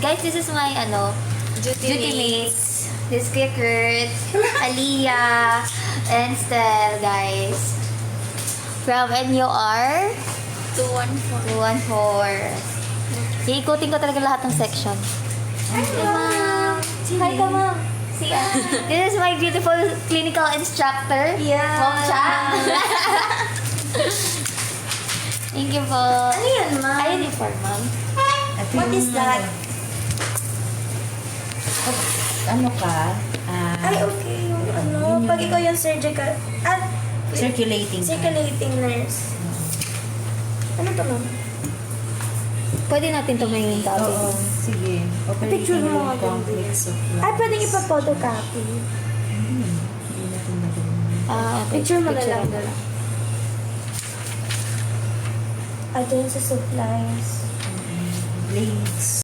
Guys, this is my, duty mates. This is Kuya Kurt, Aliyah, and Stel, guys. From NUR 214. Iikutin ko talaga lahat ng section. Hi, ma'am. Hi ka, ma'am. This is my beautiful clinical instructor. Yeah. Ma'am Cha. Thank you po. Ano yan, ma'am? Ay, uniform, ma'am. What is that? Ano ka? Ay, okay. Yung ano, pag ikaw yung surgical... Circulating. Circulating nurse. Ano to, ma'am? Pwede natin tumayin yung topic. Oo, sige. Picture Operating mo room nga complex of Ay, pwedeng ipa-photocopy. Hindi natin magawa. Okay. Picture mo na Picture lang mo. dala. Ito yung sa supplies. Blades.